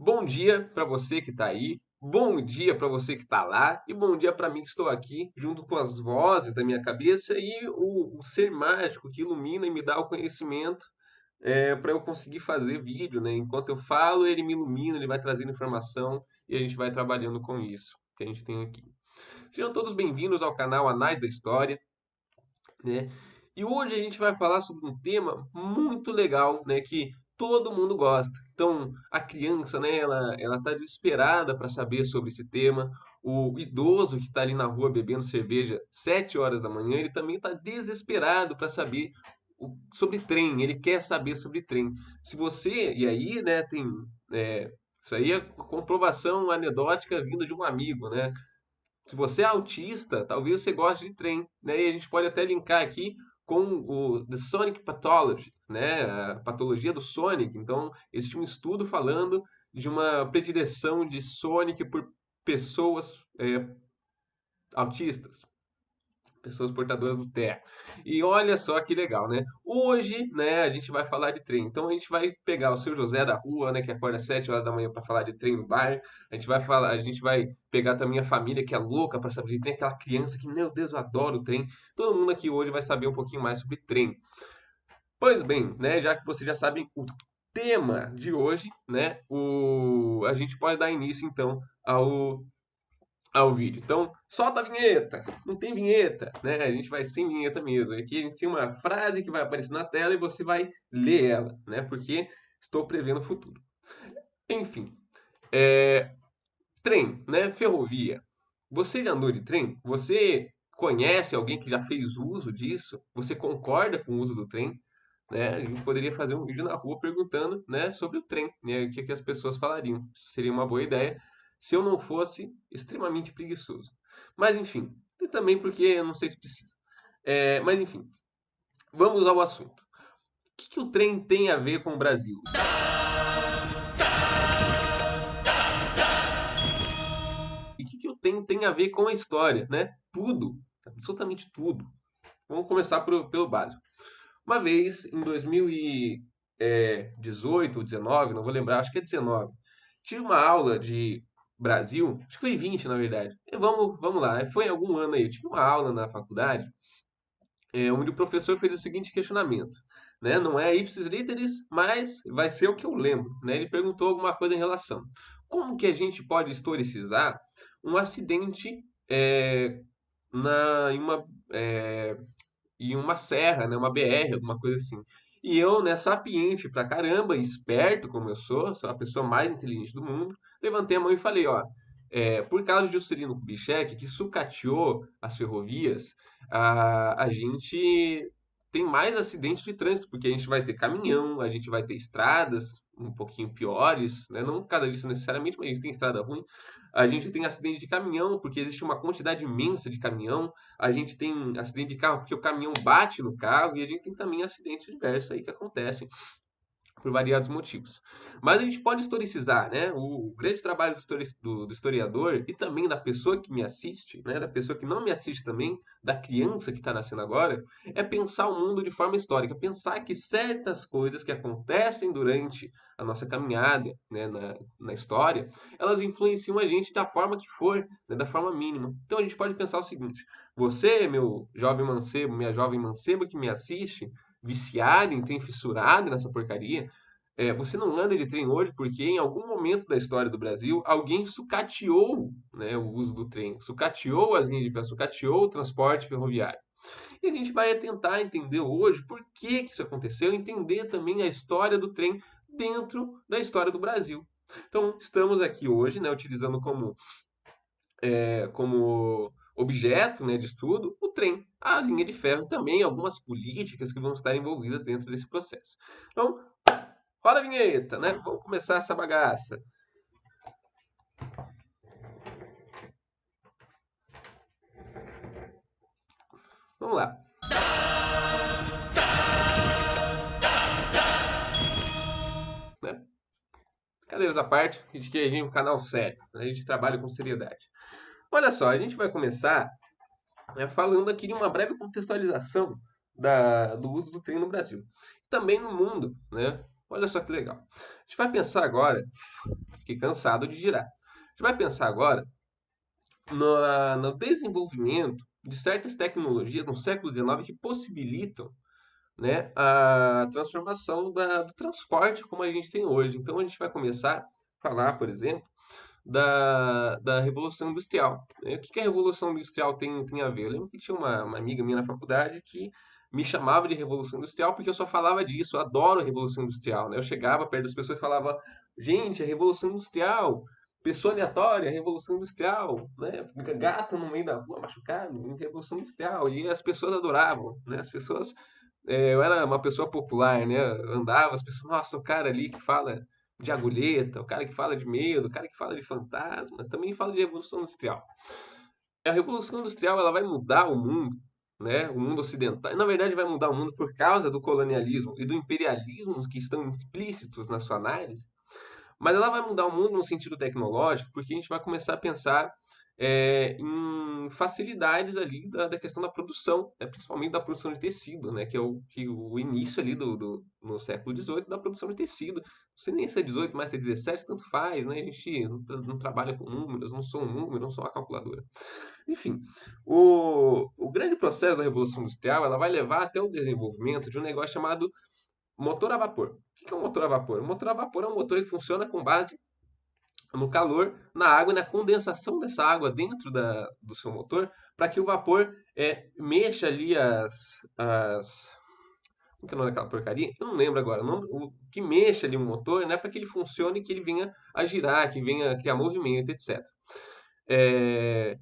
Bom dia para você que está aí, bom dia para você que está lá e bom dia para mim que estou aqui, junto com as vozes da minha cabeça e o ser mágico que ilumina e me dá o conhecimento para eu conseguir fazer vídeo, né? Enquanto eu falo, ele me ilumina, ele vai trazendo informação e a gente vai trabalhando com isso que a gente tem aqui. Sejam todos bem-vindos ao canal Anais da História, né? E hoje a gente vai falar sobre um tema muito legal, né, que todo mundo gosta. Então, a criança, né, ela tá desesperada para saber sobre esse tema. O idoso que está ali na rua bebendo cerveja 7 horas da manhã, ele também está desesperado para saber sobre trem. Ele quer saber sobre trem. Se você, e aí, né, tem isso aí é comprovação anedótica vinda de um amigo, né? Se você é autista, talvez você goste de trem, né? E a gente pode até linkar aqui com o The Sonic Pathology, né? A patologia do Sonic. Então, existe um estudo falando de uma predileção de Sonic por pessoas autistas, pessoas portadoras do TEA. E olha só que legal, né? Hoje, né, a gente vai falar de trem. Então a gente vai pegar o seu José da rua, né, que acorda às 7 horas da manhã para falar de trem no bar. A gente vai pegar também a família que é louca para saber de trem, aquela criança que, meu Deus, eu adoro o trem. Todo mundo aqui hoje vai saber um pouquinho mais sobre trem. Pois bem, né, já que vocês já sabem o tema de hoje, né, a gente pode dar início então ao vídeo. Então, solta a vinheta. Não tem vinheta, né? A gente vai sem vinheta mesmo. Aqui a gente tem uma frase que vai aparecer na tela e você vai ler ela, né? Porque estou prevendo o futuro. Enfim, trem, né? Ferrovia. Você já andou de trem? Você conhece alguém que já fez uso disso? Você concorda com o uso do trem? Né? A gente poderia fazer um vídeo na rua perguntando, né, sobre o trem, né? O que que as pessoas falariam. Isso seria uma boa ideia se eu não fosse extremamente preguiçoso. Mas enfim, e também porque eu não sei se precisa. Mas enfim, vamos ao assunto. O que que o trem tem a ver com o Brasil? E o que que o trem tem a ver com a história, né? Tudo, absolutamente tudo. Vamos começar pelo básico. Uma vez, em 2018 ou 19, não vou lembrar, acho que é 19, tive uma aula de Brasil, acho que foi 20 na verdade. Vamos lá, foi em algum ano aí. Eu tive uma aula na faculdade, onde o professor fez o seguinte questionamento, né? Não é ipsis literis, mas vai ser o que eu lembro, né? Ele perguntou alguma coisa em relação. Como que a gente pode historicizar um acidente em uma serra, né, uma BR, alguma coisa assim. E eu, né, sapiente pra caramba, esperto como eu sou a pessoa mais inteligente do mundo, levantei a mão e falei, ó, por causa de Juscelino Kubitschek, que sucateou as ferrovias, a gente tem mais acidentes de trânsito, porque a gente vai ter caminhão, a gente vai ter estradas um pouquinho piores, né? Não por causa disso necessariamente, mas a gente tem estrada ruim. A gente tem acidente de caminhão, porque existe uma quantidade imensa de caminhão. A gente tem acidente de carro porque o caminhão bate no carro. E a gente tem também acidentes diversos aí que acontecem por variados motivos. Mas a gente pode historicizar, né? O grande trabalho do historiador e também da pessoa que me assiste, né? Da pessoa que não me assiste também, da criança que está nascendo agora, é pensar o mundo de forma histórica. Pensar que certas coisas que acontecem durante a nossa caminhada, né, na história, elas influenciam a gente da forma que for, né, da forma mínima. Então a gente pode pensar o seguinte: você, meu jovem mancebo, minha jovem manceba que me assiste, viciado em trem, fissurado nessa porcaria, você não anda de trem hoje porque em algum momento da história do Brasil alguém sucateou, né, o uso do trem, sucateou as linhas de ferro, sucateou o transporte ferroviário. E a gente vai tentar entender hoje por que que isso aconteceu, entender também a história do trem dentro da história do Brasil. Então, estamos aqui hoje, né, utilizando como objeto, né, de estudo o trem, a linha de ferro e também algumas políticas que vão estar envolvidas dentro desse processo. Então, roda a vinheta, né? Vamos começar essa bagaça. Vamos lá. Né? Cadeiras à parte, a gente é um canal sério, né? A gente trabalha com seriedade. Olha só, a gente vai começar, né, falando aqui de uma breve contextualização do uso do trem no Brasil. Também no mundo, né? Olha só que legal. A gente vai pensar agora, fiquei cansado de girar. A gente vai pensar agora no desenvolvimento de certas tecnologias no século XIX que possibilitam, né, a transformação do transporte como a gente tem hoje. Então a gente vai começar a falar, por exemplo, da Revolução Industrial, né? O que que a Revolução Industrial tem a ver? Eu lembro que tinha uma amiga minha na faculdade que me chamava de Revolução Industrial porque eu só falava disso. Eu adoro a Revolução Industrial, né? Eu chegava perto das pessoas e falava, gente, a Revolução Industrial, pessoa aleatória, Revolução Industrial, né? Gato no meio da rua, machucado, Revolução Industrial. E as pessoas adoravam, né? As pessoas eu era uma pessoa popular, né? Andava, as pessoas, nossa, o cara ali que fala de agulheta, o cara que fala de medo, o cara que fala de fantasma, também fala de Revolução Industrial. A Revolução Industrial ela vai mudar o mundo, né? O mundo ocidental. Na verdade, vai mudar o mundo por causa do colonialismo e do imperialismo que estão implícitos na sua análise, mas ela vai mudar o mundo no sentido tecnológico, porque a gente vai começar a pensar em facilidades ali da questão da produção, né? Principalmente da produção de tecido, né? Que o início ali no século XVIII da produção de tecido. Não sei nem se é 18, mas se é 17, tanto faz, né? A gente não trabalha com números, não sou um número, não sou uma calculadora. Enfim, o grande processo da Revolução Industrial ela vai levar até o desenvolvimento de um negócio chamado motor a vapor. O que é um motor a vapor? O motor a vapor é um motor que funciona com base no calor, na água e na condensação dessa água dentro do seu motor, para que o vapor mexa ali as. Como que é o nome daquela porcaria? Eu não lembro agora. O que mexa ali o motor, né, para que ele funcione, que ele venha a girar, que venha a criar movimento, etc.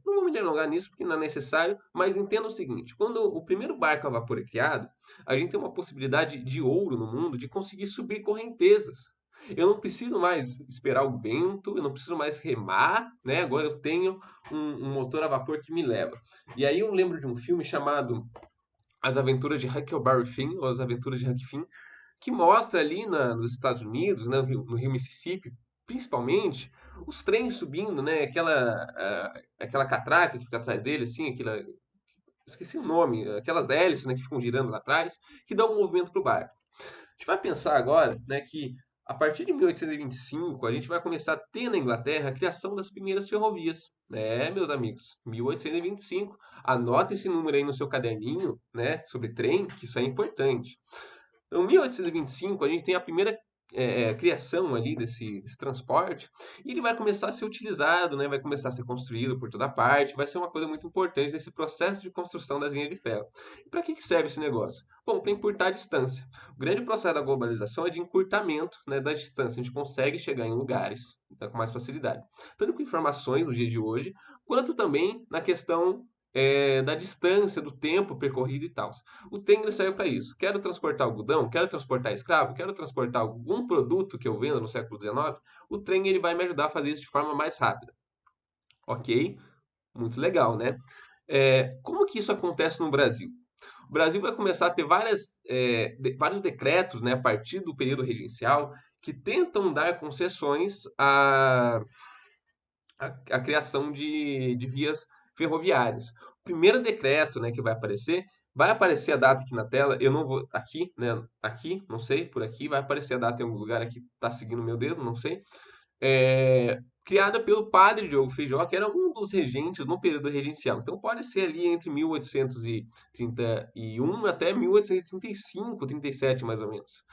Não vou me delongar nisso porque não é necessário, mas entenda o seguinte: quando o primeiro barco a vapor é criado, a gente tem uma possibilidade de ouro no mundo de conseguir subir correntezas. Eu não preciso mais esperar o vento, eu não preciso mais remar, né? Agora eu tenho um motor a vapor que me leva. E aí eu lembro de um filme chamado As Aventuras de Huckleberry Finn, ou As Aventuras de Huck Finn, que mostra ali nos Estados Unidos, né, no Rio Mississippi, principalmente, os trens subindo, né, aquela catraca que fica atrás dele, assim, esqueci o nome, aquelas hélices, né, que ficam girando lá atrás, que dão um movimento para o barco. A gente vai pensar agora, né, que a partir de 1825 a gente vai começar a ter na Inglaterra a criação das primeiras ferrovias. É, meus amigos, 1825. Anota esse número aí no seu caderninho, né, sobre trem, que isso é importante. Então, em 1825, a gente tem a primeira criação ali desse transporte e ele vai começar a ser utilizado, né? Vai começar a ser construído por toda parte, vai ser uma coisa muito importante nesse processo de construção das linhas de ferro. E para que serve esse negócio? Bom, para encurtar a distância. O grande processo da globalização é de encurtamento, né, da distância. A gente consegue chegar em lugares, né, com mais facilidade. Tanto com informações no dia de hoje, quanto também na questão da distância, do tempo percorrido e tal. O Tengri saiu para isso. Quero transportar algodão, quero transportar escravo, quero transportar algum produto que eu venda no século XIX, o trem ele vai me ajudar a fazer isso de forma mais rápida. Ok? Muito legal, né? Como que isso acontece no Brasil? O Brasil vai começar a ter vários decretos, né, a partir do período regencial, que tentam dar concessões à criação de vias ferroviárias. O primeiro decreto, né, que vai aparecer a data aqui na tela, eu não vou, aqui, né, aqui, não sei, por aqui, vai aparecer a data em algum lugar aqui, tá seguindo meu dedo, não sei, criada pelo padre Diogo Feijó, que era um dos regentes no período regencial. Então pode ser ali entre 1831 até 1835, 37 mais ou menos.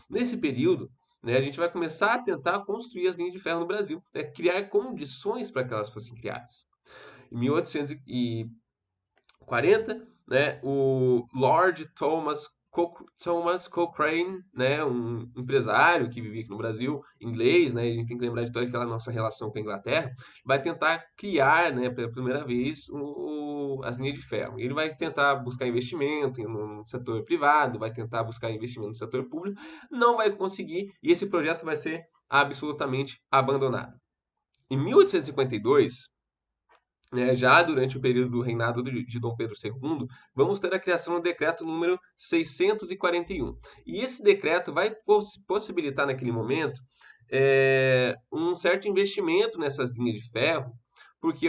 Nesse período, né, a gente vai começar a tentar construir as linhas de ferro no Brasil, né, criar condições para que elas fossem criadas. Em 1840, né, o Lord Thomas Cochrane, né, um empresário que vivia aqui no Brasil, inglês, né, a gente tem que lembrar de toda aquela nossa relação com a Inglaterra, vai tentar criar, né, pela primeira vez as linhas de ferro. Ele vai tentar buscar investimento no setor privado, vai tentar buscar investimento no setor público, não vai conseguir e esse projeto vai ser absolutamente abandonado. Em 1852, né, já durante o período do reinado de Dom Pedro II, vamos ter a criação do decreto número 641. E esse decreto vai possibilitar, naquele momento, um certo investimento nessas linhas de ferro, porque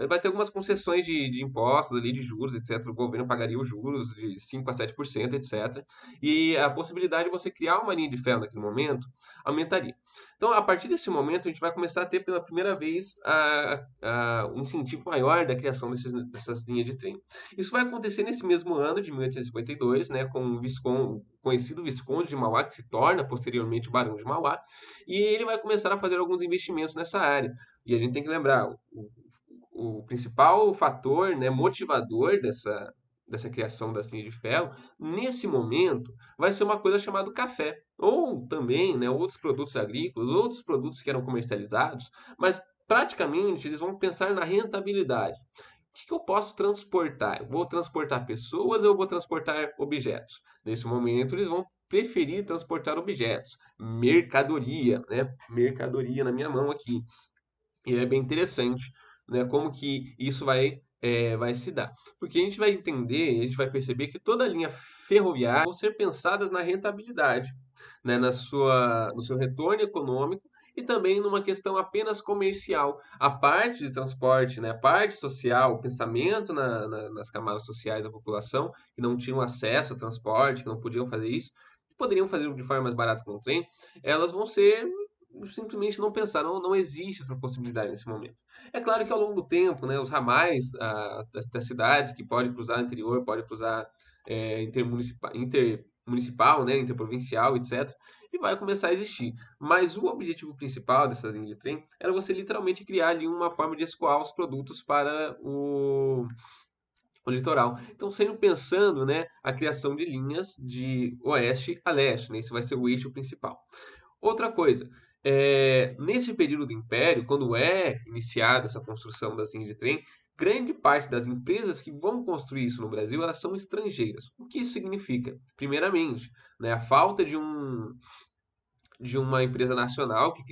vai ter algumas concessões de impostos ali, de juros, etc. O governo pagaria os juros de 5 a 7%, etc. E a possibilidade de você criar uma linha de ferro naquele momento aumentaria. Então, a partir desse momento, a gente vai começar a ter pela primeira vez um incentivo maior da criação dessas linhas de trem. Isso vai acontecer nesse mesmo ano de 1852, né, com o conhecido Visconde de Mauá, que se torna posteriormente Barão de Mauá, e ele vai começar a fazer alguns investimentos nessa área. E a gente tem que lembrar, o principal fator, né, motivador dessa criação das linhas de ferro, nesse momento, vai ser uma coisa chamada café. Ou também, né, outros produtos agrícolas, outros produtos que eram comercializados, mas praticamente eles vão pensar na rentabilidade. O que eu posso transportar? Eu vou transportar pessoas ou eu vou transportar objetos? Nesse momento, eles vão preferir transportar objetos, mercadoria, né? Mercadoria na minha mão aqui. E é bem interessante, né? Como que isso vai se dar. Porque a gente vai entender, a gente vai perceber que toda a linha ferroviária vão ser pensadas na rentabilidade, né? No seu retorno econômico e também numa questão apenas comercial. A parte de transporte, né? A parte social, o pensamento nas camadas sociais da população, que não tinham acesso ao transporte, que não podiam fazer isso, que poderiam fazer de forma mais barata com o trem, elas vão ser simplesmente não pensar, não existe essa possibilidade nesse momento. É claro que ao longo do tempo, né, os ramais das cidades que pode cruzar interior, pode cruzar intermunicipal, né, interprovincial, etc., e vai começar a existir. Mas o objetivo principal dessa linha de trem era você literalmente criar ali uma forma de escoar os produtos para o litoral. Então, sempre pensando, né, a criação de linhas de oeste a leste, né, isso vai ser o eixo principal. Outra coisa, nesse período do Império, quando é iniciada essa construção das linhas de trem, grande parte das empresas que vão construir isso no Brasil, elas são estrangeiras. O que isso significa? Primeiramente, né, a falta de uma empresa nacional que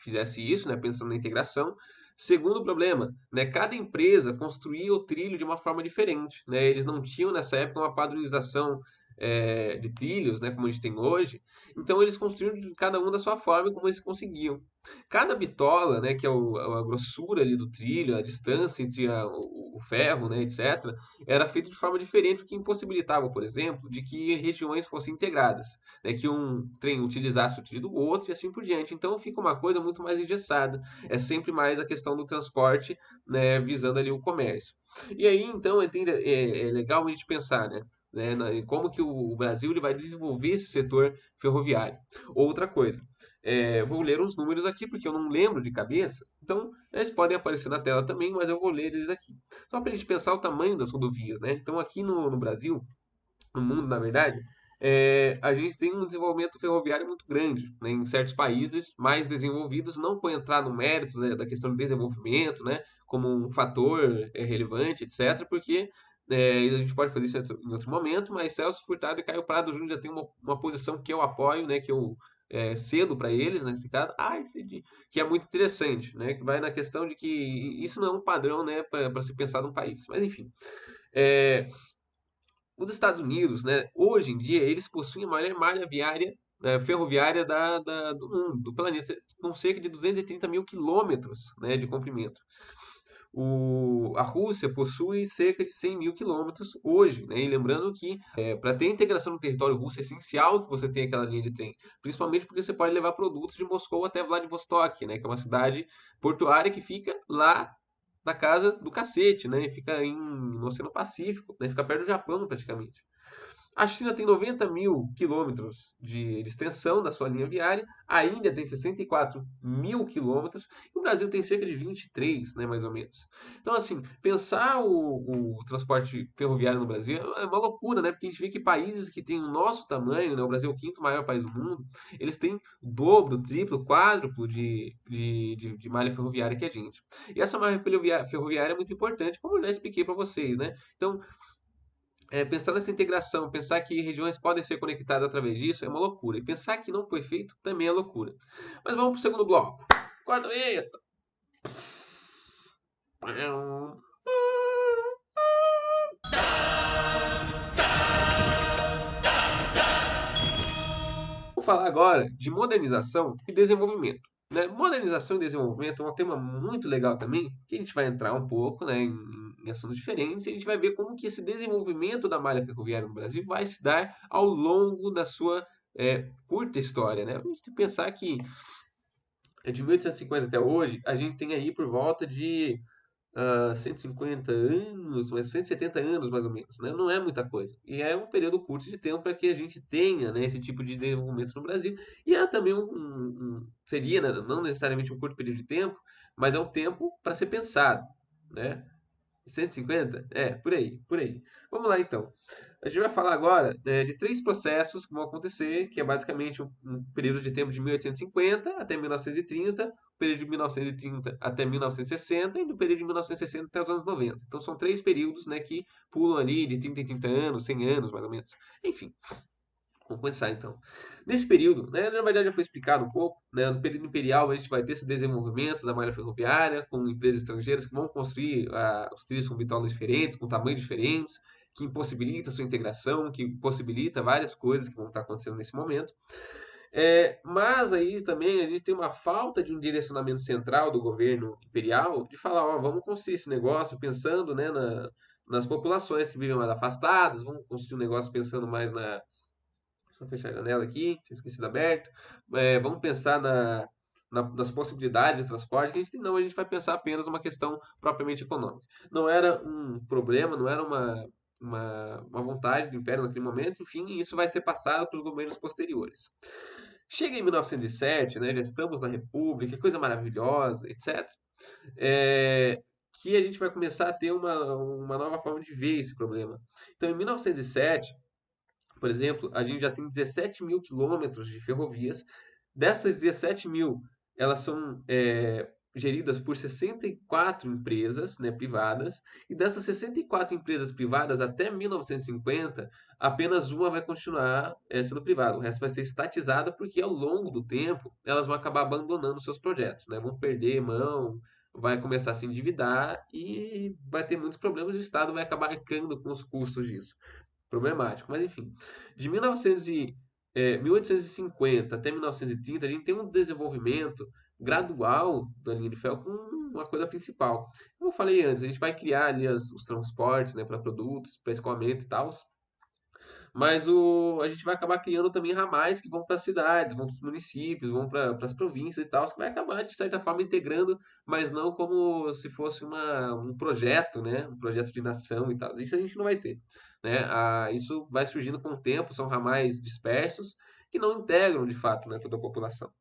fizesse isso, né, pensando na integração. Segundo problema, né, cada empresa construía o trilho de uma forma diferente, né? Eles não tinham nessa época uma padronização de trilhos, né, como a gente tem hoje. Então eles construíram cada um da sua forma e como eles conseguiam. Cada bitola, né, que é a grossura ali do trilho, a distância entre o ferro, né, etc., era feito de forma diferente, o que impossibilitava, por exemplo, de que regiões fossem integradas, né, que um trem utilizasse o trilho do outro e assim por diante. Então fica uma coisa muito mais engessada. É sempre mais a questão do transporte, né, visando ali o comércio. E aí, então, é legal a gente pensar, em como que o Brasil ele vai desenvolver esse setor ferroviário. Outra coisa, vou ler os números aqui porque eu não lembro de cabeça, então eles podem aparecer na tela também, mas eu vou ler eles aqui. Só para a gente pensar o tamanho das rodovias, né? Então aqui no Brasil, no mundo, na verdade, a gente tem um desenvolvimento ferroviário muito grande, né? Em certos países mais desenvolvidos, não vou entrar no mérito, né, da questão do desenvolvimento, né, como um fator relevante, etc., porque a gente pode fazer isso em outro momento, mas Celso Furtado e Caio Prado Júnior já tem uma posição que eu apoio, né, que eu cedo para eles, nesse caso, que é muito interessante, né, que vai na questão de que isso não é um padrão, né, para se pensar num país. Mas, enfim, é, os Estados Unidos, né, hoje em dia, eles possuem a maior malha viária, ferroviária do mundo, do planeta, com cerca de 230 mil quilômetros, né, de comprimento. A Rússia possui cerca de 100 mil quilômetros hoje, né? E lembrando que para ter integração no território russo é essencial que você tenha aquela linha de trem, principalmente porque você pode levar produtos de Moscou até Vladivostok, né? Que é uma cidade portuária que fica lá na casa do cacete, né? Fica no Oceano Pacífico, né? Fica perto do Japão praticamente. A China tem 90 mil quilômetros de extensão da sua linha viária, a Índia tem 64 mil quilômetros e o Brasil tem cerca de 23, né, mais ou menos. Então, assim, pensar o transporte ferroviário no Brasil é uma loucura, né? Porque a gente vê que países que têm o nosso tamanho, né, o Brasil é o quinto maior país do mundo, eles têm o dobro, o triplo, o quádruplo de malha ferroviária que a gente. E essa malha ferroviária é muito importante, como eu já expliquei para vocês, né? Então, pensar nessa integração, pensar que regiões podem ser conectadas através disso é uma loucura. E pensar que não foi feito também é loucura. Mas vamos para o segundo bloco. Corta a vinheta. Vou falar agora de modernização e desenvolvimento. né? Modernização e desenvolvimento é um tema muito legal também, que a gente vai entrar um pouco, né, em assuntos diferentes, e a gente vai ver como que esse desenvolvimento da malha ferroviária no Brasil vai se dar ao longo da sua curta história, né? A gente tem que pensar que de 1850 até hoje, a gente tem aí por volta de 150 anos, mas 170 anos mais ou menos, né? Não é muita coisa. E é um período curto de tempo para que a gente tenha, né, esse tipo de desenvolvimento no Brasil. E é também seria, né, não necessariamente um curto período de tempo, mas é um tempo para ser pensado, né? 150? É, por aí, por aí. Vamos lá então. A gente vai falar agora de três processos que vão acontecer, que é basicamente um período de tempo de 1850 até 1930, o período de 1930 até 1960 e do período de 1960 até os anos 90. Então são três períodos, né, que pulam ali de 30 em 30 anos, 100 anos mais ou menos. Enfim, vamos começar então. Nesse período, né, na verdade já foi explicado um pouco, né, no período imperial a gente vai ter esse desenvolvimento da malha ferroviária, com empresas estrangeiras que vão construir os trilhos com bitolas diferentes, com tamanhos diferentes, que impossibilita a sua integração, que possibilita várias coisas que vão estar acontecendo nesse momento. Mas aí também a gente tem uma falta de um direcionamento central do governo imperial de falar, ó, vamos construir esse negócio pensando, né, nas populações que vivem mais afastadas, vamos construir um negócio pensando mais na. Deixa eu fechar a janela aqui, tinha esquecido aberto. Vamos pensar nas possibilidades de transporte, que a gente tem, não, a gente vai pensar apenas numa questão propriamente econômica. Não era um problema, não era uma vontade do Império naquele momento, enfim, e isso vai ser passado para os governos posteriores. Chega em 1907, né, já estamos na República, que coisa maravilhosa, etc. Que a gente vai começar a ter uma nova forma de ver esse problema. Então, em 1907, por exemplo, a gente já tem 17 mil quilômetros de ferrovias. Dessas 17 mil, elas são geridas por 64 empresas, né, privadas. E dessas 64 empresas privadas, até 1950, apenas uma vai continuar sendo privada. O resto vai ser estatizada porque, ao longo do tempo, elas vão acabar abandonando seus projetos, né? Vão perder mão, vai começar a se endividar e vai ter muitos problemas e o Estado vai acabar arcando com os custos disso problemático. Mas enfim, de 1850 até 1930, a gente tem um desenvolvimento gradual da linha de ferro com uma coisa principal. Como eu falei antes, a gente vai criar ali os transportes, né, para produtos, para escoamento e tal. Mas a gente vai acabar criando também ramais que vão para as cidades, vão para os municípios, vão para as províncias e tal, que vai acabar, de certa forma, integrando, mas não como se fosse um projeto, né? Um projeto de nação e tal. Isso a gente não vai ter, né? Isso vai surgindo com o tempo, são ramais dispersos que não integram, de fato, né, toda a população.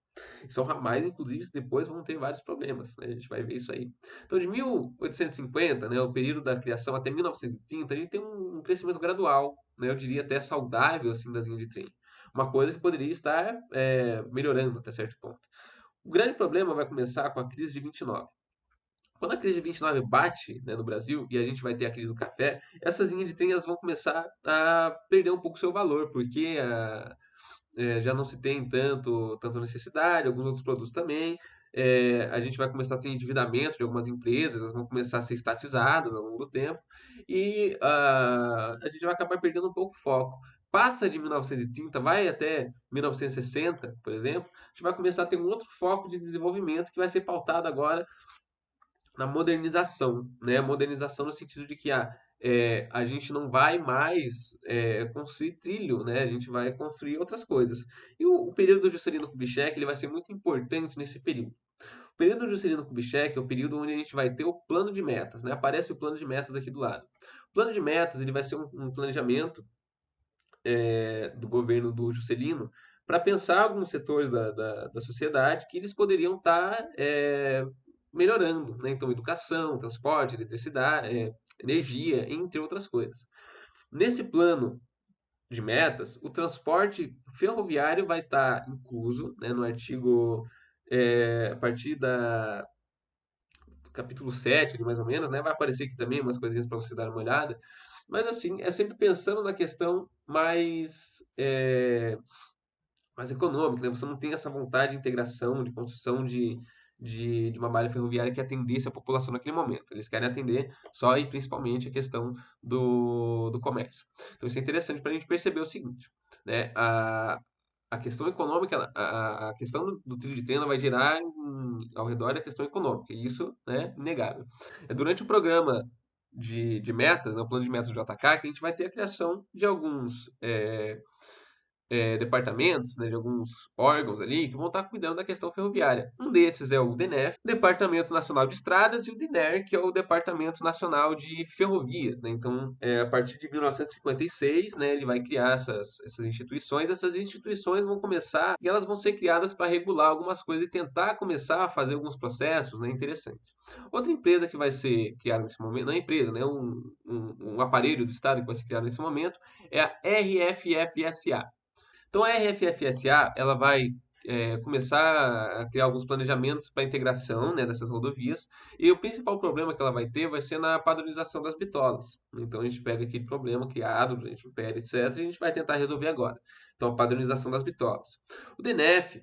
São ramais, inclusive, que depois vão ter vários problemas, né? A gente vai ver isso aí. Então, de 1850, né, o período da criação, até 1930, a gente tem um crescimento gradual, né? Eu diria até saudável, assim, das linhas de trem. Uma coisa que poderia estar melhorando até certo ponto. O grande problema vai começar com a crise de 29. Quando a crise de 29 bate, né, no Brasil e a gente vai ter a crise do café, essas linhas de trem elas vão começar a perder um pouco seu valor, porque já não se tem tanta necessidade, alguns outros produtos também. A gente vai começar a ter endividamento de algumas empresas, elas vão começar a ser estatizadas ao longo do tempo, e a gente vai acabar perdendo um pouco o foco. Passa de 1930, vai até 1960, por exemplo, a gente vai começar a ter um outro foco de desenvolvimento que vai ser pautado agora na modernização, né? Modernização no sentido de que a gente não vai mais construir trilho, né? A gente vai construir outras coisas. E o período do Juscelino Kubitschek ele vai ser muito importante nesse período. O período do Juscelino Kubitschek é o período onde a gente vai ter o plano de metas, né? Aparece o plano de metas aqui do lado. O plano de metas ele vai ser um planejamento do governo do Juscelino para pensar alguns setores da sociedade que eles poderiam estar melhorando, né? Então, educação, transporte, eletricidade, energia, entre outras coisas. Nesse plano de metas, o transporte ferroviário vai estar incluso, né, no artigo, a partir do capítulo 7, ali, mais ou menos, né? Vai aparecer aqui também umas coisinhas para você dar uma olhada. Mas, assim, é sempre pensando na questão mais econômica, né? Você não tem essa vontade de integração, de construção de uma malha ferroviária que atendesse a população naquele momento. Eles querem atender só e principalmente a questão do comércio. Então isso é interessante para a gente perceber o seguinte, né? a questão econômica, a questão do trilho de trem ela vai girar ao redor da questão econômica, e isso, né, inegável. É durante o programa de metas, né, o plano de metas do JK, que a gente vai ter a criação de alguns departamentos, né, de alguns órgãos ali que vão estar cuidando da questão ferroviária. Um desses é o DNF, Departamento Nacional de Estradas, e o DINER, que é o Departamento Nacional de Ferrovias, né? Então, a partir de 1956, né, ele vai criar essas instituições. Essas instituições vão começar e elas vão ser criadas para regular algumas coisas e tentar começar a fazer alguns processos, né, interessantes. Outra empresa que vai ser criada nesse momento, não é empresa, né, um aparelho do Estado que vai ser criado nesse momento, é a RFFSA. Então a RFFSA ela vai começar a criar alguns planejamentos para a integração, né, dessas rodovias, e o principal problema que ela vai ter vai ser na padronização das bitolas. Então a gente pega aquele problema criado durante o Império, etc., e a gente vai tentar resolver agora. Então a padronização das bitolas. O DNF,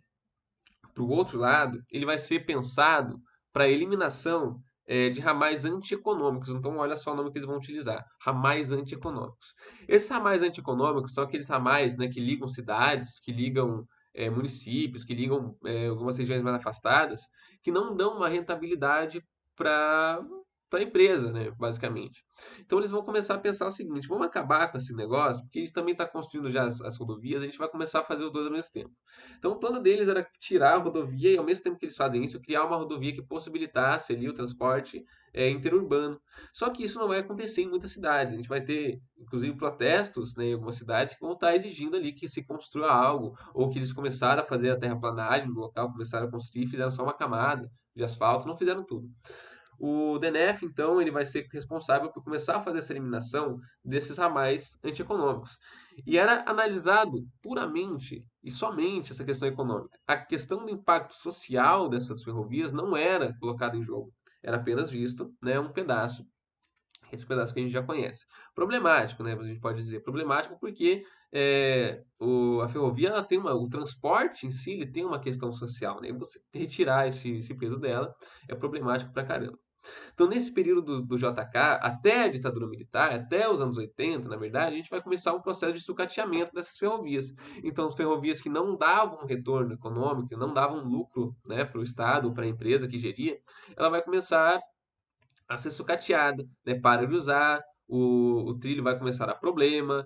para o outro lado, ele vai ser pensado para a eliminação de ramais antieconômicos. Então, olha só o nome que eles vão utilizar: ramais antieconômicos. Esses ramais antieconômicos são aqueles ramais, né, que ligam cidades, que ligam municípios, que ligam algumas regiões mais afastadas, que não dão uma rentabilidade para a empresa, né, basicamente. Então, eles vão começar a pensar o seguinte: vamos acabar com esse negócio, porque a gente também está construindo já as rodovias, a gente vai começar a fazer os dois ao mesmo tempo. Então, o plano deles era tirar a rodovia e, ao mesmo tempo que eles fazem isso, criar uma rodovia que possibilitasse ali o transporte interurbano. Só que isso não vai acontecer em muitas cidades. A gente vai ter, inclusive, protestos, né, em algumas cidades que vão estar exigindo ali que se construa algo, ou que eles começaram a fazer a terraplanagem no local, começaram a construir, fizeram só uma camada de asfalto, não fizeram tudo. O DNF, então, ele vai ser responsável por começar a fazer essa eliminação desses ramais antieconômicos. E era analisado puramente e somente essa questão econômica. A questão do impacto social dessas ferrovias não era colocada em jogo. Era apenas visto, né, um pedaço, esse pedaço que a gente já conhece. Problemático, né? A gente pode dizer problemático porque a ferrovia ela tem o transporte em si ele tem uma questão social, né? E você retirar esse peso dela é problemático pra caramba. Então, nesse período do JK, até a ditadura militar, até os anos 80, na verdade, a gente vai começar um processo de sucateamento dessas ferrovias. Então, as ferrovias que não davam retorno econômico, não davam lucro, né, para o Estado, para a empresa que geria, ela vai começar a ser sucateada, né? Para de usar, o trilho vai começar a dar problema,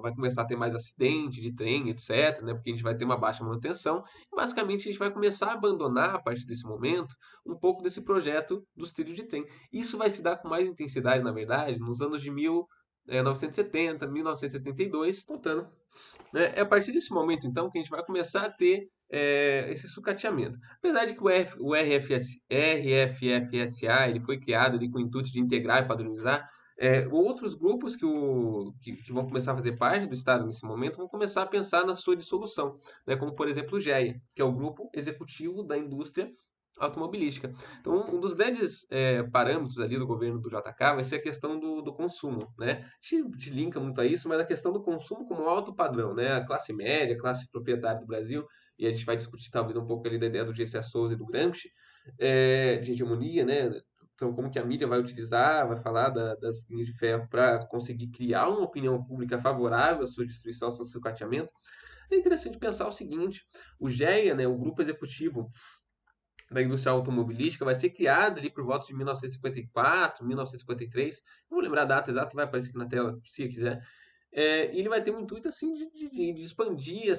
vai começar a ter mais acidente de trem, etc., né? Porque a gente vai ter uma baixa manutenção. E basicamente, a gente vai começar a abandonar, a partir desse momento, um pouco desse projeto dos trilhos de trem. Isso vai se dar com mais intensidade, na verdade, nos anos de 1970, 1972, contando, né? É a partir desse momento, então, que a gente vai começar a ter esse sucateamento. Apesar de que o RFFSA ele foi criado ali com o intuito de integrar e padronizar, outros grupos que vão começar a fazer parte do Estado nesse momento vão começar a pensar na sua dissolução, né? Como, por exemplo, o GEA, que é o Grupo Executivo da Indústria Automobilística. Então, um dos grandes parâmetros ali do governo do JK vai ser a questão do consumo, né? Te linka muito a isso, mas a questão do consumo como alto padrão, né? A classe média, a classe proprietária do Brasil, e a gente vai discutir talvez um pouco ali da ideia do G.C. Souza e do Gramsci, de hegemonia, né? Então, como que a mídia vai utilizar, vai falar das linhas de ferro para conseguir criar uma opinião pública favorável à sua destruição, ao seu sucateamento. É interessante pensar o seguinte: o GEA, né, o Grupo Executivo da indústria automobilística vai ser criada ali por volta de 1954, 1953. Não vou lembrar a data exata, vai aparecer aqui na tela se quiser. E ele vai ter um intuito assim de expandir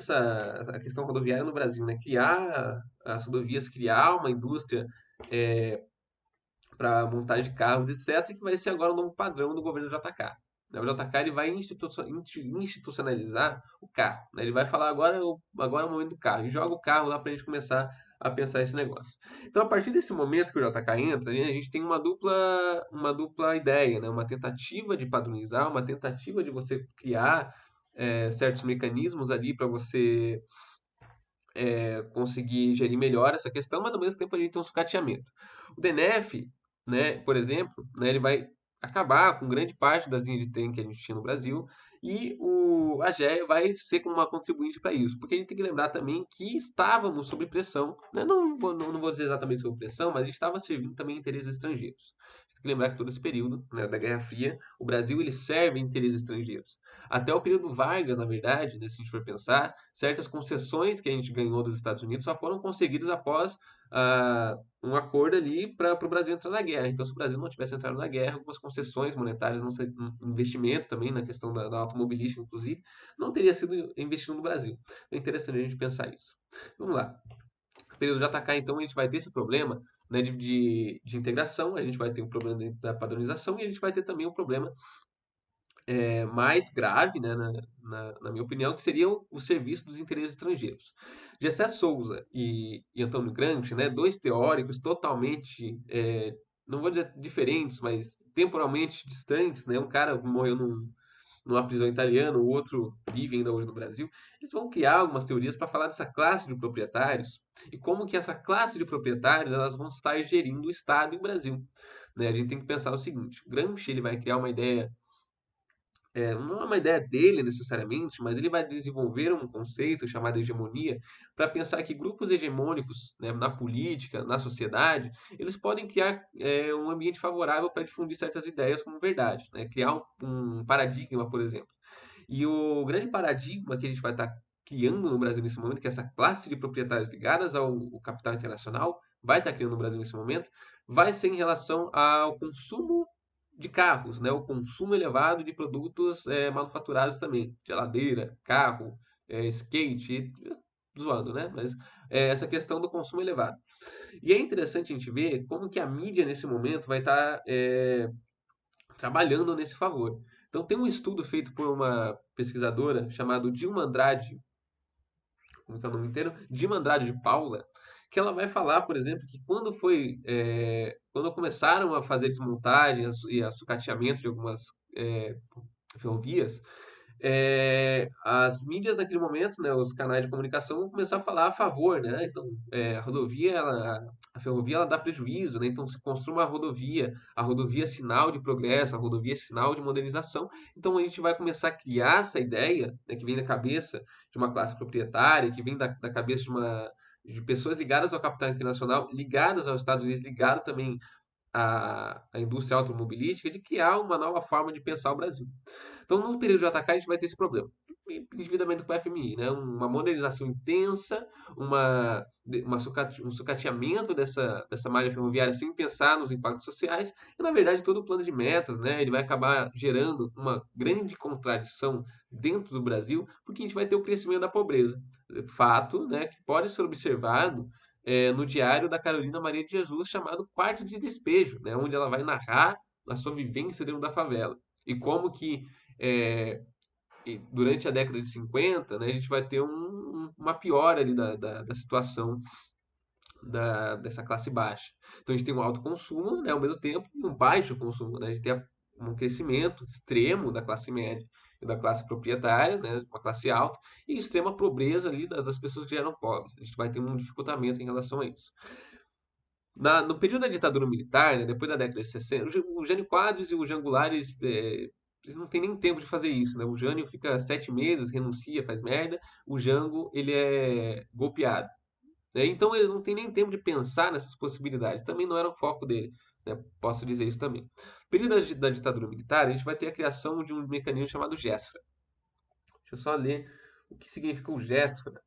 a questão rodoviária no Brasil, né? Criar as rodovias, criar uma indústria para montagem de carros, etc., que vai ser agora o novo padrão do governo JK. Né? O JK ele vai institucionalizar o carro. Né? Ele vai falar agora é o momento do carro, e joga o carro lá para a gente começar a pensar esse negócio. Então, a partir desse momento que o JK entra, né, a gente tem uma dupla ideia, né? Uma tentativa de padronizar, uma tentativa de você criar certos mecanismos ali para você conseguir gerir melhor essa questão, mas ao mesmo tempo a gente tem um sucateamento. O DNF, né, por exemplo, né, ele vai acabar com grande parte das linhas de trem que a gente tinha no Brasil e a GE vai ser como uma contribuinte para isso, porque a gente tem que lembrar também que estávamos sob pressão, né, não vou dizer exatamente sob pressão, mas a gente estava servindo também interesses estrangeiros. Tem que lembrar que todo esse período, né, da Guerra Fria, o Brasil ele serve a interesses estrangeiros. Até o período Vargas, na verdade, né, se a gente for pensar, certas concessões que a gente ganhou dos Estados Unidos só foram conseguidas após um acordo ali para o Brasil entrar na guerra. Então, se o Brasil não tivesse entrado na guerra, algumas concessões monetárias, não sei, investimento também na questão da automobilística, inclusive, não teria sido investido no Brasil. É interessante a gente pensar isso. Vamos lá. No período de JK, então, a gente vai ter esse problema, né, de integração, a gente vai ter um problema da padronização e a gente vai ter também um problema mais grave, né, na minha opinião, que seriam o serviço dos interesses estrangeiros. Gessé Souza e Antônio Gramsci, né, dois teóricos totalmente, não vou dizer diferentes, mas temporalmente distantes, né, um cara morreu numa prisão italiana, o outro vive ainda hoje no Brasil, eles vão criar algumas teorias para falar dessa classe de proprietários e como que essa classe de proprietários elas vão estar gerindo o Estado e o Brasil. Né? A gente tem que pensar o seguinte, Gramsci ele vai criar uma ideia não é uma ideia dele necessariamente, mas ele vai desenvolver um conceito chamado hegemonia para pensar que grupos hegemônicos, né, na política, na sociedade, eles podem criar um ambiente favorável para difundir certas ideias como verdade, né, criar um paradigma, por exemplo. E o grande paradigma que a gente vai estar criando no Brasil nesse momento, que essa classe de proprietários ligadas ao capital internacional vai estar criando no Brasil nesse momento, vai ser em relação ao consumo de carros, né? O consumo elevado de produtos manufaturados também, geladeira, carro, skate, zoando, né? Mas essa questão do consumo elevado. E é interessante a gente ver como que a mídia nesse momento vai estar trabalhando nesse favor. Então tem um estudo feito por uma pesquisadora chamada Dilma Andrade, como que é o nome inteiro? Dilma Andrade de Paula, que ela vai falar, por exemplo, que quando começaram a fazer desmontagem e sucateamento de algumas ferrovias, as mídias naquele momento, né, os canais de comunicação vão começar a falar a favor, né? Então, a ferrovia ela dá prejuízo, né? Então se construa uma rodovia, a rodovia é sinal de progresso, a rodovia é sinal de modernização. Então a gente vai começar a criar essa ideia, né, que vem da cabeça de uma classe proprietária, que vem da cabeça de pessoas ligadas ao capital internacional, ligadas aos Estados Unidos, ligadas também à indústria automobilística, de criar uma nova forma de pensar o Brasil. Então, no período de atacar, a gente vai ter esse problema. Endividamento com o FMI, né? Uma modernização intensa, um sucateamento dessa malha ferroviária sem pensar nos impactos sociais, e na verdade todo o plano de metas, né? Ele vai acabar gerando uma grande contradição dentro do Brasil, porque a gente vai ter o crescimento da pobreza. Fato, né, que pode ser observado no diário da Carolina Maria de Jesus, chamado Quarto de Despejo, né, onde ela vai narrar a sua vivência dentro da favela. E como que durante a década de 50, né, a gente vai ter uma piora ali da situação dessa classe baixa. Então a gente tem um alto consumo, né, ao mesmo tempo e um baixo consumo. Né? A gente tem um crescimento extremo da classe média e da classe proprietária, né, uma classe alta, e extrema pobreza ali das pessoas que eram pobres. A gente vai ter um dificultamento em relação a isso. No período da ditadura militar, né, depois da década de 60, o Jânio Quadros e o Jango Goulart, eles não têm nem tempo de fazer isso, né? O Jânio fica 7 meses, renuncia, faz merda. O Jango, ele é golpeado. Né? Então, ele não tem nem tempo de pensar nessas possibilidades. Também não era o foco dele. Né? Posso dizer isso também. No período da ditadura militar, a gente vai ter a criação de um mecanismo chamado GESFRA. Deixa eu só ler o que significa o GESFRA.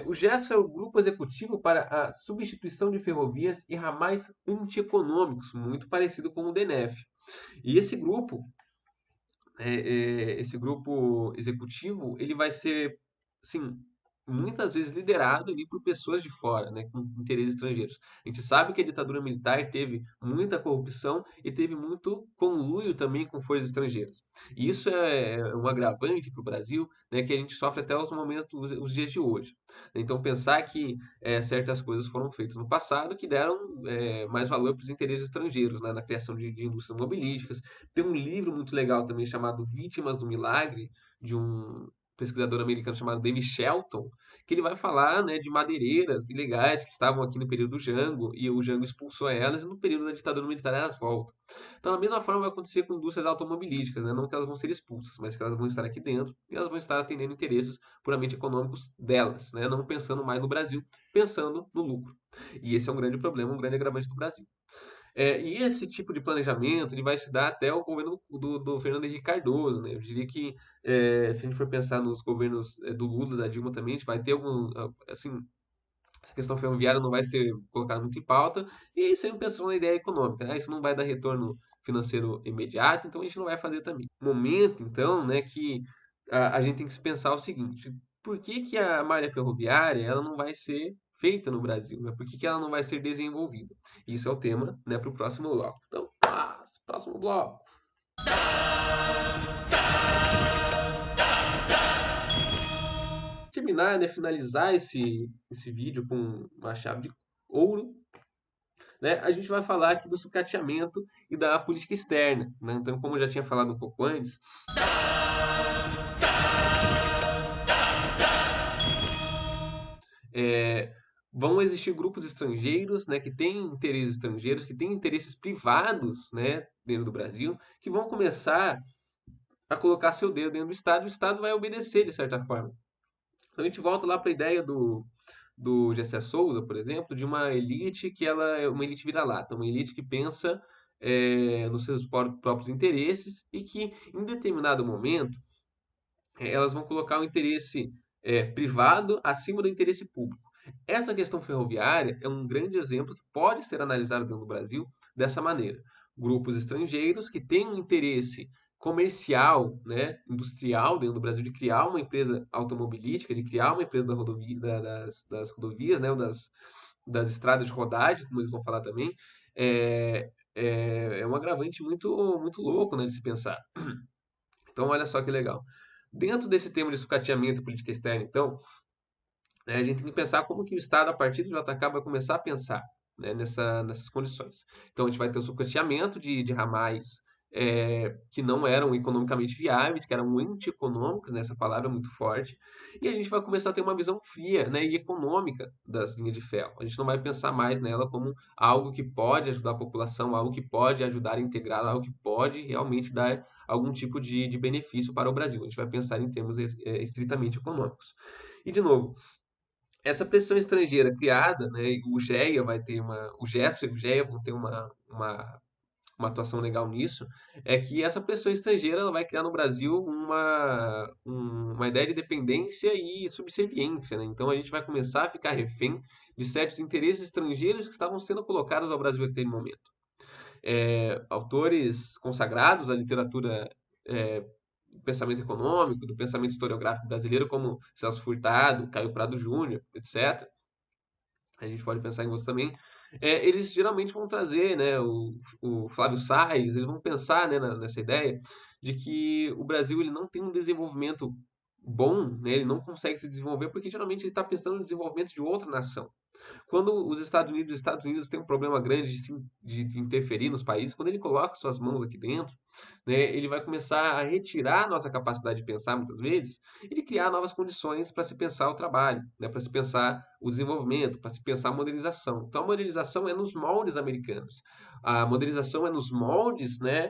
O GESFRA é o Grupo Executivo para a Substituição de Ferrovias e Ramais Antieconômicos, muito parecido com o DNF. E esse grupo executivo, ele vai ser, assim, muitas vezes liderado ali por pessoas de fora, né, com interesses estrangeiros. A gente sabe que a ditadura militar teve muita corrupção e teve muito conluio também com forças estrangeiras. E isso é um agravante para o Brasil, né, que a gente sofre até os dias de hoje. Então, pensar que certas coisas foram feitas no passado que deram mais valor para os interesses estrangeiros, né, na criação de indústrias mobilísticas. Tem um livro muito legal também chamado Vítimas do Milagre, de um pesquisador americano chamado David Shelton, que ele vai falar, né, de madeireiras ilegais que estavam aqui no período do Jango, e o Jango expulsou elas, e no período da ditadura militar elas voltam. Então, da mesma forma vai acontecer com indústrias automobilísticas, né? Não que elas vão ser expulsas, mas que elas vão estar aqui dentro e elas vão estar atendendo interesses puramente econômicos delas, né? Não pensando mais no Brasil, pensando no lucro. E esse é um grande problema, um grande agravante do Brasil. E esse tipo de planejamento ele vai se dar até o governo do Fernando Henrique Cardoso, né? Eu diria que se a gente for pensar nos governos do Lula, da Dilma também, a gente vai ter algum, assim, essa questão ferroviária não vai ser colocada muito em pauta, e aí sempre pensando na ideia econômica, né? Isso não vai dar retorno financeiro imediato, então a gente não vai fazer também. Momento, então, né, que a gente tem que se pensar o seguinte: por que que a malha ferroviária ela não vai ser feita no Brasil? Né? Por que que ela não vai ser desenvolvida? Isso é o tema, né, para o próximo bloco. Então, próximo bloco. Terminar, né, finalizar esse vídeo com uma chave de ouro, né, a gente vai falar aqui do sucateamento e da política externa, né? Então, como eu já tinha falado um pouco antes, é, vão existir grupos estrangeiros, né, que têm interesses estrangeiros, que têm interesses privados, né, dentro do Brasil, que vão começar a colocar seu dedo dentro do Estado, e o Estado vai obedecer de certa forma. Então a gente volta lá para a ideia do Gessé Souza, por exemplo, de uma elite que ela é uma elite vira-lata, uma elite que pensa nos seus próprios interesses e que, em determinado momento, elas vão colocar o interesse privado acima do interesse público. Essa questão ferroviária é um grande exemplo que pode ser analisado dentro do Brasil dessa maneira. Grupos estrangeiros que têm um interesse comercial, né, industrial dentro do Brasil de criar uma empresa automobilística, de criar uma empresa das rodovias, né, ou das estradas de rodagem, como eles vão falar também, é um agravante muito, muito louco, né, de se pensar. Então, olha só que legal. Dentro desse tema de sucateamento e política externa, então, né, a gente tem que pensar como que o Estado, a partir do JK, vai começar a pensar, né, nessas condições. Então, a gente vai ter o sucateamento de ramais que não eram economicamente viáveis, que eram anti-econômicos, né, essa palavra é muito forte, e a gente vai começar a ter uma visão fria, né, e econômica das linhas de ferro. A gente não vai pensar mais nela como algo que pode ajudar a população, algo que pode ajudar a integrar, algo que pode realmente dar algum tipo de benefício para o Brasil. A gente vai pensar em termos estritamente econômicos. E, de novo, essa pressão estrangeira criada, né, e o GEA vai ter o GESF e o GEA vão ter uma atuação legal nisso, é que essa pressão estrangeira ela vai criar no Brasil uma ideia de dependência e subserviência, né? Então a gente vai começar a ficar refém de certos interesses estrangeiros que estavam sendo colocados ao Brasil naquele momento. Autores consagrados à literatura é, do pensamento econômico, do pensamento historiográfico brasileiro, como Celso Furtado, Caio Prado Júnior, etc. A gente pode pensar em outros também. Eles geralmente vão trazer, né, o Flávio Sais, eles vão pensar, né, nessa ideia de que o Brasil ele não tem um desenvolvimento bom, né, ele não consegue se desenvolver porque geralmente ele está pensando no desenvolvimento de outra nação. Quando os Estados Unidos têm um problema grande de interferir nos países, quando ele coloca suas mãos aqui dentro, né, ele vai começar a retirar a nossa capacidade de pensar muitas vezes e de criar novas condições para se pensar o trabalho, né, para se pensar o desenvolvimento, para se pensar a modernização. Então, a modernização é nos moldes americanos. A modernização é nos moldes, né,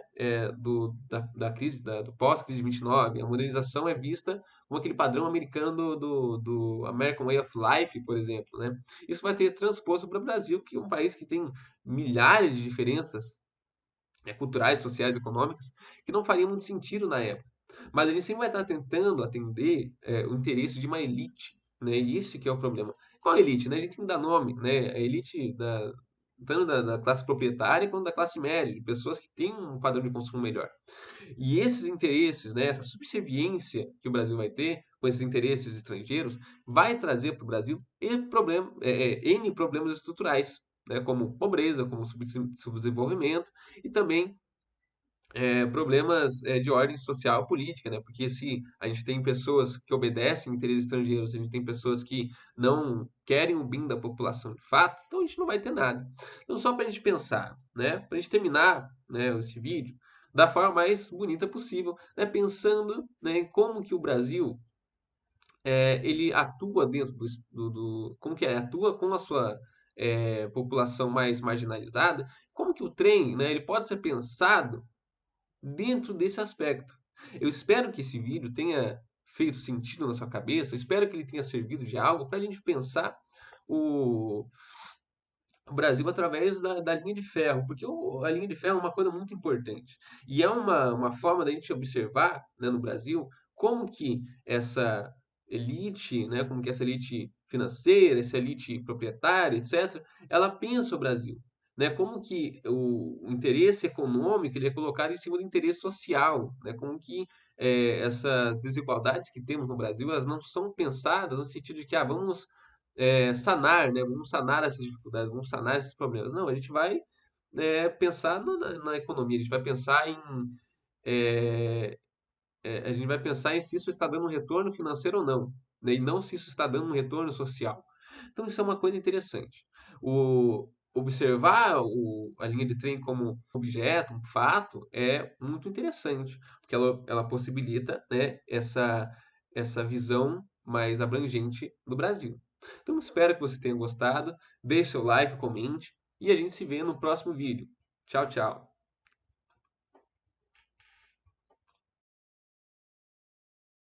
da crise, do pós-crise de 29. A modernização é vista como aquele padrão americano do American Way of Life, por exemplo, né? Isso vai ter transposto para o Brasil, que é um país que tem milhares de diferenças culturais, sociais, econômicas, que não fariam muito sentido na época. Mas a gente sempre vai estar tentando atender o interesse de uma elite, né? E esse que é o problema. Qual elite, né? A gente tem que dar nome, né? A elite tanto da classe proprietária quanto da classe média, de pessoas que têm um padrão de consumo melhor. E esses interesses, né, essa subserviência que o Brasil vai ter com esses interesses estrangeiros, vai trazer para o Brasil N problemas estruturais, né, como pobreza, como subdesenvolvimento e também problemas de ordem social e política, né? Porque se a gente tem pessoas que obedecem interesses estrangeiros, a gente tem pessoas que não querem o bem da população de fato, então a gente não vai ter nada. Então, só para a gente pensar, né? Para a gente terminar, né, esse vídeo da forma mais bonita possível, né? Pensando, né, em como que o Brasil ele atua dentro como que é? Atua com a sua população mais marginalizada. Como que o trem, né, ele pode ser pensado dentro desse aspecto. Eu espero que esse vídeo tenha feito sentido na sua cabeça, eu espero que ele tenha servido de algo para a gente pensar o, o Brasil através da linha de ferro, porque a linha de ferro é uma coisa muito importante. E é uma forma da gente observar, né, no Brasil, como que essa elite, né, como que essa elite financeira, essa elite proprietária, etc., ela pensa o Brasil. Né, como que o interesse econômico ele é colocado em cima do interesse social, né, como que essas desigualdades que temos no Brasil elas não são pensadas no sentido de que vamos sanar, né? Vamos sanar essas dificuldades, vamos sanar esses problemas. Não, a gente vai pensar na economia, a gente vai pensar é, a gente vai pensar em se isso está dando um retorno financeiro ou não, né? E não se isso está dando um retorno social. Então isso é uma coisa interessante. Observar a linha de trem como objeto, um fato, é muito interessante, porque ela possibilita, né, essa visão mais abrangente do Brasil. Então espero que você tenha gostado, deixe seu like, comente e a gente se vê no próximo vídeo. Tchau, tchau.